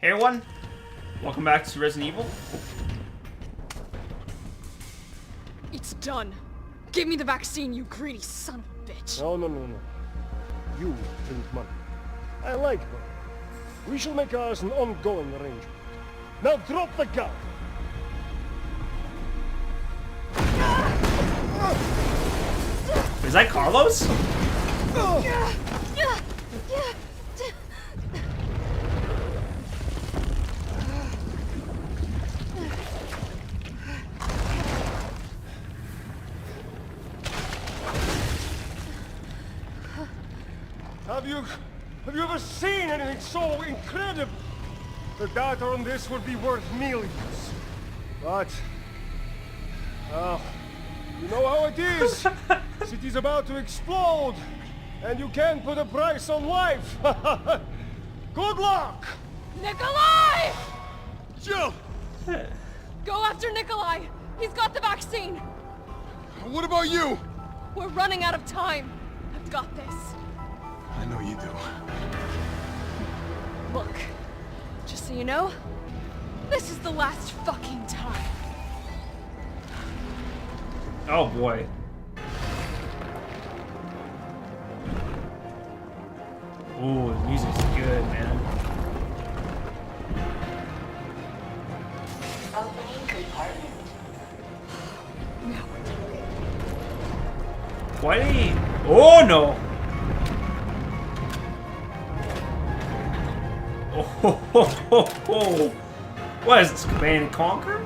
Hey everyone, welcome back to Resident Evil. It's done. Give me the vaccine, you greedy son of a bitch. No. You drink money. I like money. We shall make ours an ongoing arrangement. Now drop the gun! Is that Carlos? Have you ever seen anything so incredible? The data on this would be worth millions. But, you know how it is. City's about to explode, and you can't put a price on life. Good luck! Nikolai! Jill! Go after Nikolai! He's got the vaccine! What about you? We're running out of time. I've got this. I know you do. Look, just so you know, this is the last fucking time. Oh boy. Ooh, the music's good, man. Opening compartment. Why did he... Oh no! Oh. What is this, Command and Conquer?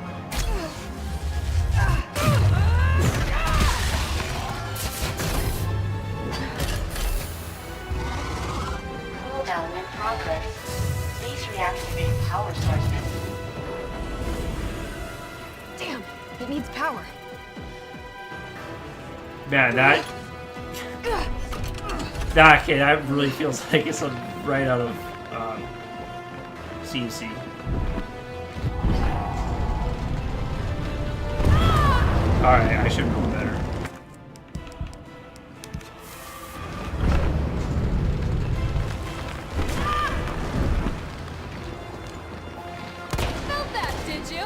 Cooldown in progress. Please reactivate power sources. Damn, it needs power. Man, that really feels like it's right out of CUC. Alright, I should know better. Felt that, did you?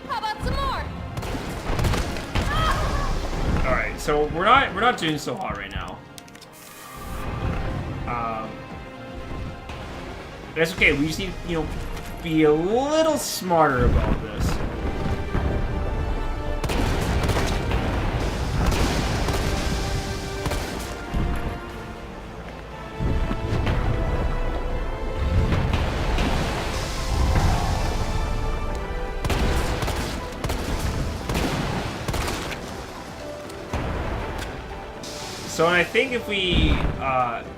How about some more? Alright, so we're not doing so hot right now. That's okay, we just need, be a little smarter about this. So I think if we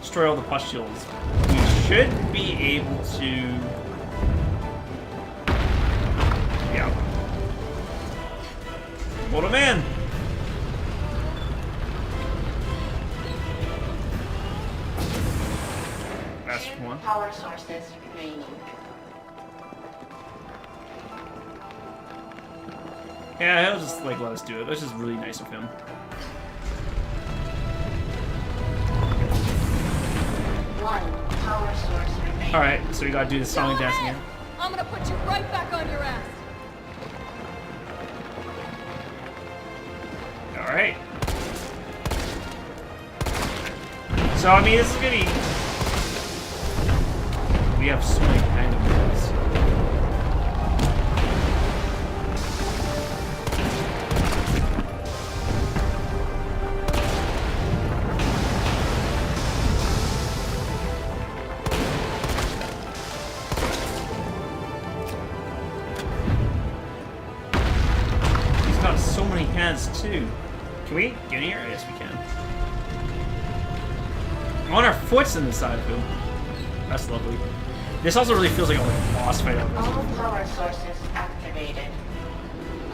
destroy all the pustules, we should be able to... Yeah. Hold him in! That's one. Power sources remaining. Yeah, he'll just let us do it. That's just really nice of him. One power source remaining. Alright, so we gotta do the song and dance again. I'm gonna put you right back on your ass. Alright. So, I mean, this is gonna be... We have so many kind of moves. He's got so many hands, too. Can we get in here? Yes, we can. On our foot's in the side of him. That's lovely. This also really feels like a boss fight. All power sources activated.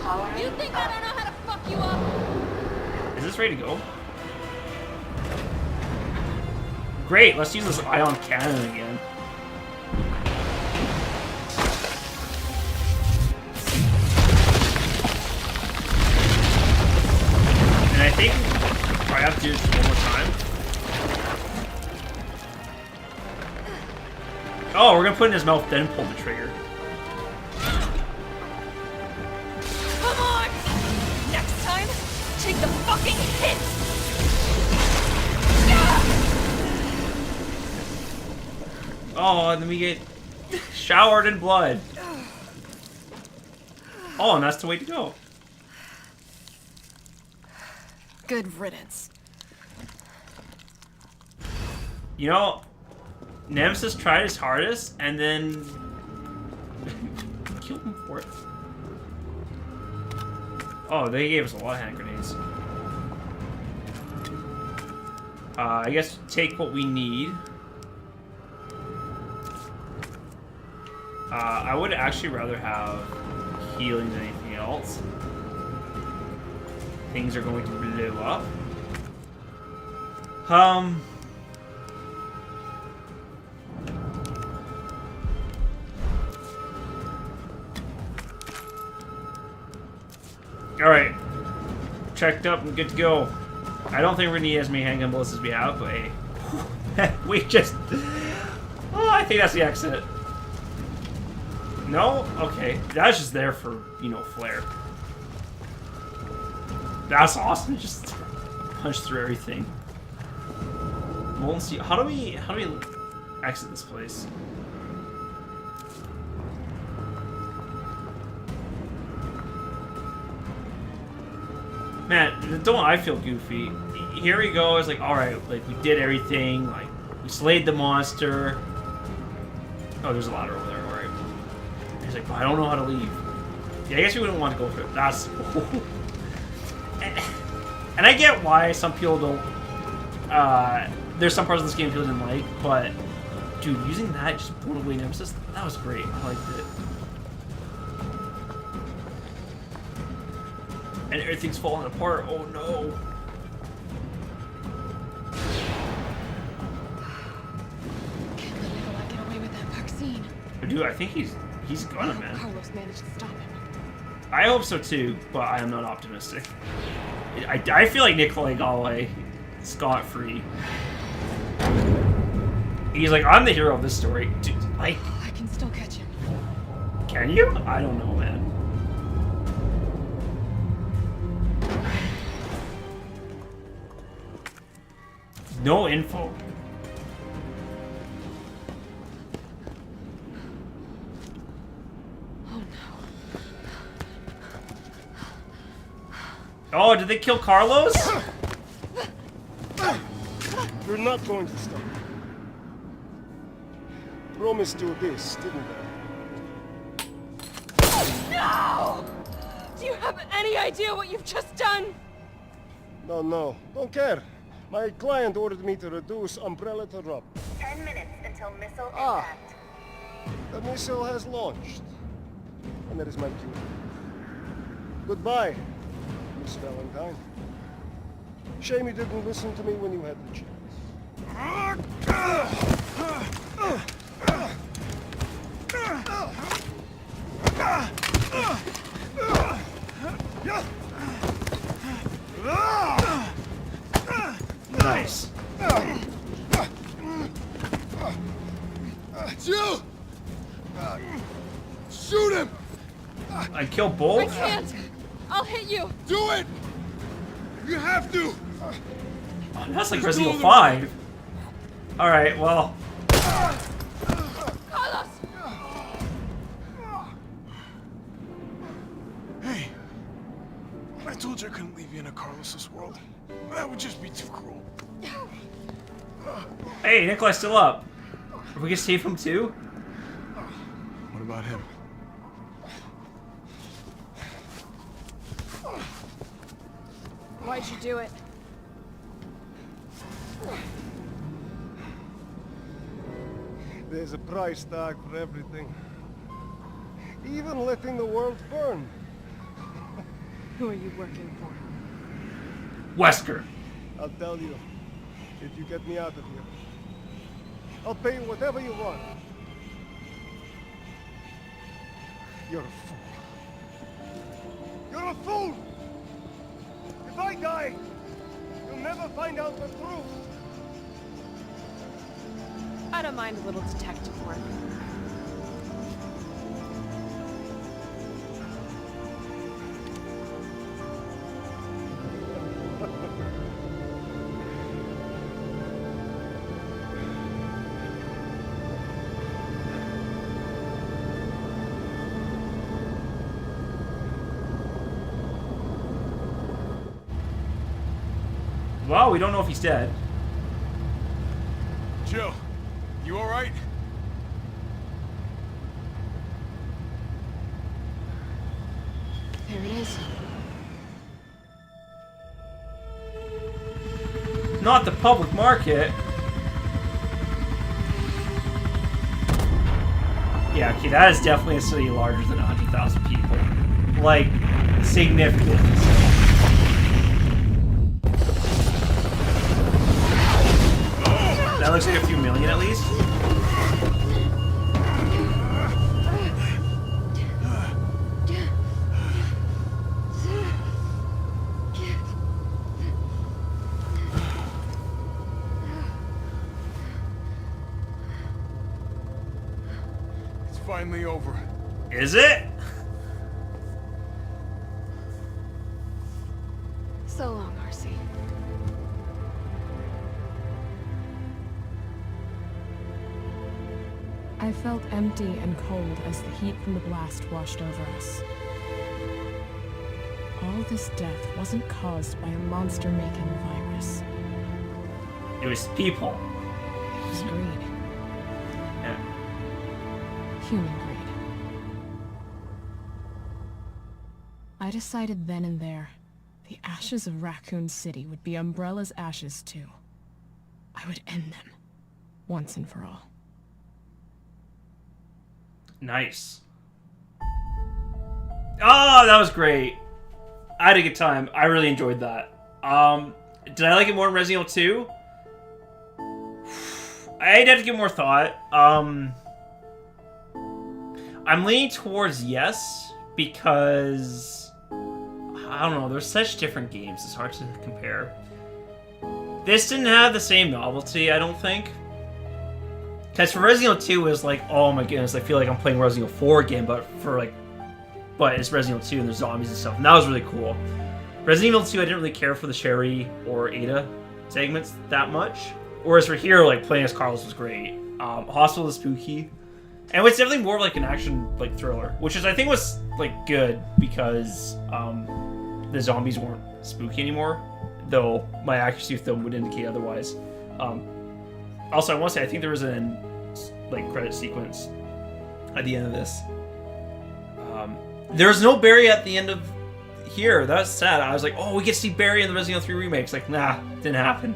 Powering You think I up. don't know how to fuck you up? Is this ready to go? Great, let's use this ion cannon again. And I think I have to do this one more time. Oh, we're gonna put it in his mouth, then pull the trigger. take the fucking hit! Oh, and then we get showered in blood. Oh, and that's the way to go. Good riddance. You know, Nemesis tried his hardest and then killed him for it. Oh, they gave us a lot of hand grenades. I guess take what we need. I would actually rather have healing than anything else. Things are going to blow up. Alright. Checked up and good to go. I don't think we're gonna need as many handgun bullets as we have, but hey. We just... Oh, I think that's the exit. No? Okay. That's just there for, you know, flair. That's awesome. Just punch through everything. Molten steel. How do we exit this place? Man, don't I feel goofy. Here we go, it's like, alright, like, we did everything, like, we slayed the monster. Oh, there's a ladder over there, alright. He's like, well, I don't know how to leave. Yeah, I guess you wouldn't want to go for it. That's... And I get why some people don't... there's some parts of this game people didn't like, but... Dude, using that, just blown away Nemesis, that was great. I liked it. And everything's falling apart. Oh no. Can't let Nikolai get away with that vaccine. Dude, I think he's gonna, man. Carlos managed to stop him. I hope so too, but I am not optimistic. I feel like Nikolai got away scot-free. He's like, I'm the hero of this story. Dude, like... I can still catch him. Can you? I don't know, man. No info. Oh no. Oh, did they kill Carlos? You're not going to stop. Promised you this, didn't I? No! Do you have any idea what you've just done? No, don't care. My client ordered me to reduce Umbrella to rub. 10 minutes until missile Ah. impact. The missile has launched. And that is my cue. Goodbye, Miss Valentine. Shame you didn't listen to me when you had the chance. Nice. It's you! Shoot him! I kill I both? can't! I'll hit you! Do it! You have to! Oh, that's like Resident Evil 5. Alright, well. Carlos! Hey, I told you I couldn't leave you in a Carlos's world. That would just be too cruel. Hey, Nikolai's still up. Are we gonna save him too? What about him? Why'd you do it? There's a price tag for everything. Even letting the world burn. Who are you working for? Wesker. I'll tell you, if you get me out of here. I'll pay you whatever you want. You're a fool. You're a fool! If I die, you'll never find out the truth. I don't mind a little detective work. Well, we don't know if he's dead. Jill, you alright? There it is. Not the public market. Yeah, okay, that is definitely a city larger than 100,000 people. Like, significantly so. That looks like a few million at least. It's finally over. Is it? So long, RC. I felt empty and cold as the heat from the blast washed over us. All this death wasn't caused by a monster-making virus. It was people. It was greed. Yeah. Human greed. I decided then and there, the ashes of Raccoon City would be Umbrella's ashes too. I would end them, once and for all. Nice. Oh, that was great. I had a good time. I really enjoyed that. Did I like it more in Resident Evil 2? I'd have to give more thought. I'm leaning towards yes, because I don't know, there's such different games, it's hard to compare. This didn't have the same novelty, I don't think. Because for Resident Evil 2 it was like, oh my goodness, I feel like I'm playing Resident Evil 4 again, but it's Resident Evil 2 and there's zombies and stuff, and that was really cool. Resident Evil 2, I didn't really care for the Sherry or Ada segments that much. Whereas for here, like, playing as Carlos was great. Hospital is spooky. And it's definitely more of like an action, like, thriller. Which is, I think, was, like, good because the zombies weren't spooky anymore. Though my accuracy with them would indicate otherwise. Also, I want to say, I think there was an, like, credit sequence at the end of this. There's no Barry at the end of here. That's sad. I was like, oh, we get to see Barry in the Resident Evil 3 remakes. Like, nah, didn't happen.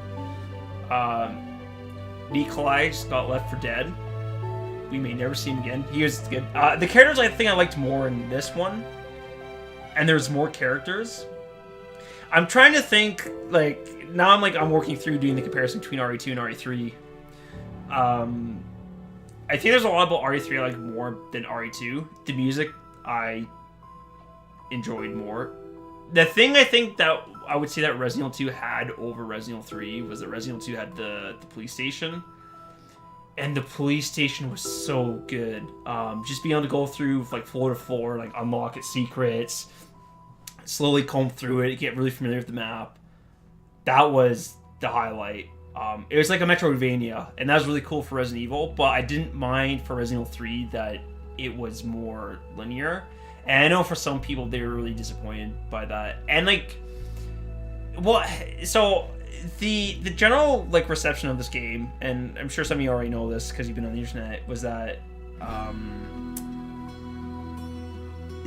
Nikolai just got left for dead. We may never see him again. He was good. The characters I think I liked more in this one. And there's more characters. I'm trying to think, like, now I'm working through doing the comparison between RE2 and RE3. I think there's a lot about RE3 I like more than RE2. The music I enjoyed more. The thing I think that I would say that Resident Evil 2 had over Resident Evil 3 was that Resident Evil 2 had the police station. And the police station was so good. Just being able to go through like floor to floor, like unlock its secrets, slowly comb through it, get really familiar with the map. That was the highlight. It was like a Metroidvania, and that was really cool for Resident Evil, but I didn't mind for Resident Evil 3 that it was more linear. And I know for some people they were really disappointed by that. And like, well, so the general like reception of this game, and I'm sure some of you already know this because you've been on the internet, was that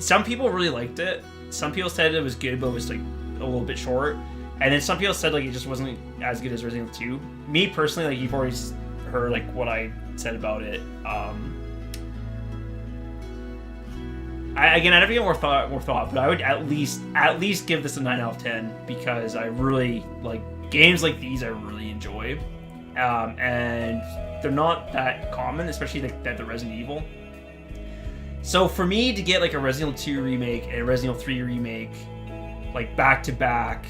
some people really liked it. Some people said it was good, but it was like a little bit short. And then some people said like it just wasn't as good as Resident Evil 2. Me personally, like you've already heard like what I said about it. I never get more thought, but I would at least give this a 9 out of 10 because I really like games like these. I really enjoy, and they're not that common, especially like the Resident Evil. So for me to get like a Resident Evil 2 remake and a Resident Evil 3 remake, like back to back,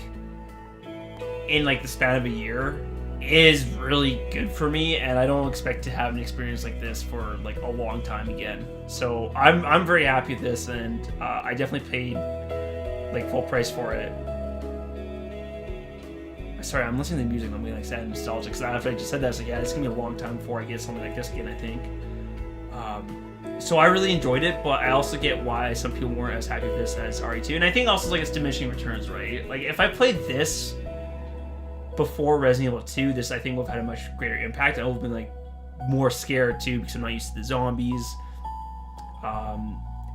in like the span of a year, is really good for me, and I don't expect to have an experience like this for like a long time again. So I'm very happy with this, and I definitely paid like full price for it. Sorry, I'm listening to the music and I'm getting like sad and nostalgic, because after I just said that, I was like, yeah, it's gonna be a long time before I get something like this again, I think. So I really enjoyed it, but I also get why some people weren't as happy with this as RE2, and I think also like it's diminishing returns, right? Like if I played this before Resident Evil 2, this I think would have had a much greater impact. I would have been like more scared too because I'm not used to the zombies.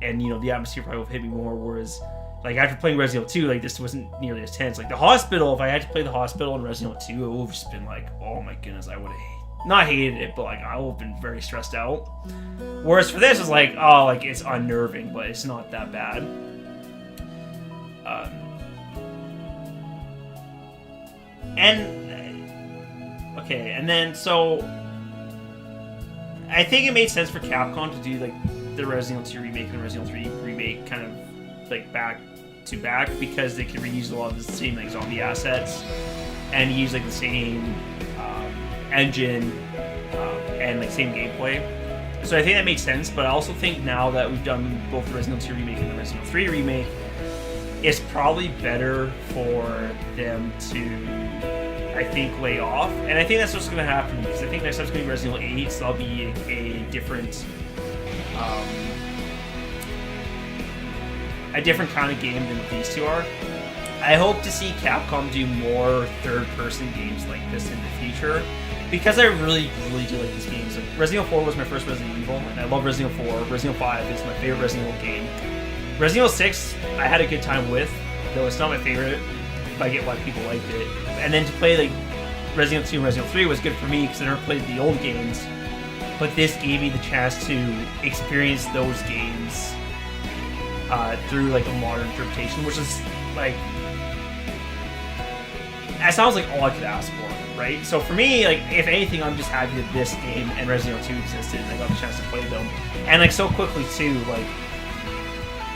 And you know, the atmosphere probably would have hit me more, whereas like after playing Resident Evil 2, like this wasn't nearly as tense. Like the hospital, if I had to play the hospital in Resident Evil 2, it would have just been like, oh my goodness, I would have not hated it, but like I would have been very stressed out. Whereas for this, it's like, oh, like it's unnerving, but it's not that bad. Okay, and then so I think it made sense for Capcom to do like the Resident Evil 2 remake and Resident Evil 3 remake kind of like back to back because they could reuse a lot of the same like zombie assets and use like the same engine and like same gameplay. So I think that makes sense, but I also think now that we've done both the Resident Evil 2 remake and the Resident Evil 3 remake, it's probably better for them to, I think, lay off. And I think that's what's going to happen because I think next time it's going to be Resident Evil 8, so that'll be a different kind of game than these two are. I hope to see Capcom do more third-person games like this in the future because I really, really do like these games. Like, Resident Evil 4 was my first Resident Evil, and I love Resident Evil 4. Resident Evil 5 is my favorite Resident Evil game. Resident Evil 6, I had a good time with, though it's not my favorite, but I get why people liked it. And then to play like Resident Evil 2 and Resident Evil 3 was good for me because I never played the old games, but this gave me the chance to experience those games through like a modern interpretation, which is like, that sounds like all I could ask for, right? So for me, like, if anything, I'm just happy that this game and Resident Evil 2 existed and I got the chance to play them. And like so quickly too, like,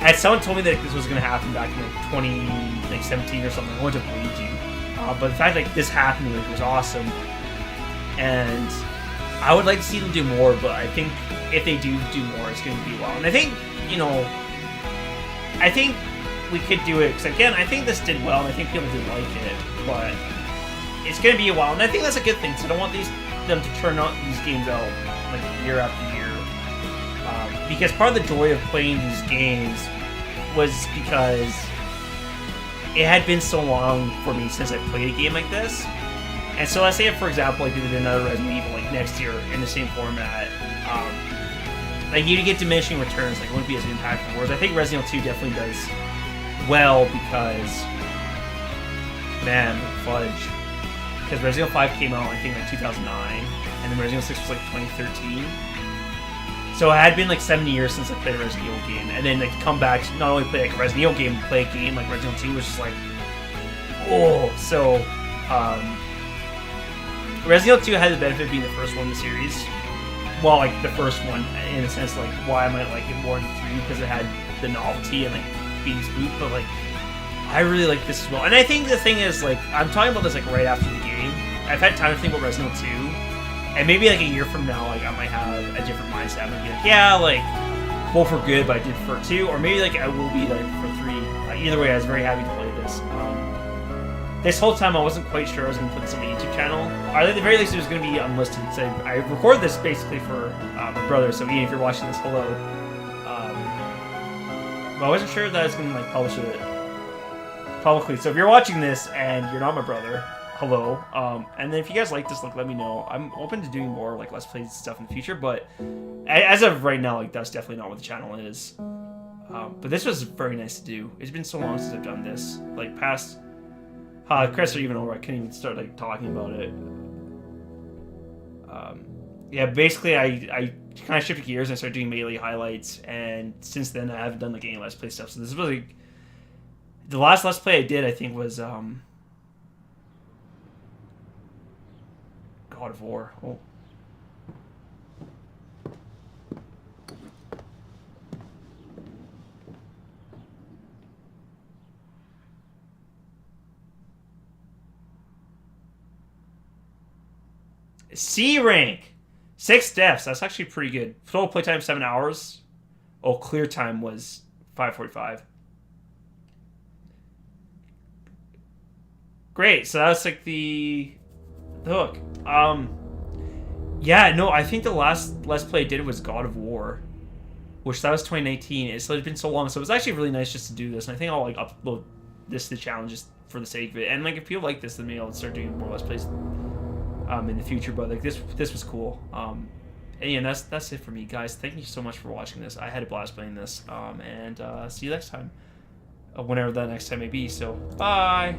as someone told me that this was going to happen back in like 2017 or something, I wouldn't have believed you. But the fact that this happened like, was awesome. And I would like to see them do more, but I think if they do more, it's going to be a while. And I think, you know, I think we could do it, because again, I think this did well, and I think people did like it, but it's going to be a while, and I think that's a good thing, so I don't want them to turn out these games out like year after year, because part of the joy of playing these games was because it had been so long for me since I played a game like this, and so let's say, for example, like we did another Resident Evil like next year in the same format, like you get diminishing returns, like it wouldn't be as impactful, whereas I think Resident Evil 2 definitely does well because, man, fudge. Because Resident Evil 5 came out, I think, like 2009, and then Resident Evil 6 was like 2013. So it had been like 7 years since I played a Resident Evil game, and then like come back to not only play like a Resident Evil game, but play a game like Resident Evil 2 was just like, oh. So, Resident Evil 2 had the benefit of being the first one in the series. Well, like the first one, in a sense, like why I might like it more than 3, because it had the novelty and like being spooked, but like I really like this as well. And I think the thing is, like, I'm talking about this like right after the game. I've had time to think about Resident Evil 2, and maybe like a year from now, like I might have a different mindset. I'm gonna be like, yeah, like both were good, but I did for 2, or maybe like I will be like for 3. Either way, I was very happy to play this. This whole time, I wasn't quite sure I was going to put this on my YouTube channel. Or at the very least, it was going to be unlisted. So I recorded this basically for my brother. So Ian, if you're watching this, hello. But I wasn't sure that I was going to like publish it publicly. So if you're watching this and you're not my brother, hello. And then if you guys like this, like let me know. I'm open to doing more like Let's Play stuff in the future. But as of right now, like that's definitely not what the channel is. But this was very nice to do. It's been so long since I've done this. Like past. Chris or even over, I couldn't even start like talking about it. Yeah, basically I kind of shifted gears and I started doing Melee highlights, and since then I haven't done like any Let's Play stuff. So this is really the last Let's Play I did. I think was God of War. Oh. C rank, 6 deaths. That's actually pretty good. Total playtime 7 hours. Oh, clear time was 5:45. Great. So that's like the hook. Yeah. No, I think the last Let's Play I did was God of War, which that was 2019. So it's been so long. So it was actually really nice just to do this. And I think I'll like upload the challenge just for the sake of it. And like if people like this, then maybe I'll start doing more Let's Plays in the future. But like this was cool. And yeah, that's it for me, guys. Thank you so much for watching this. I had a blast playing this. And see you next time, whenever that next time may be. So bye.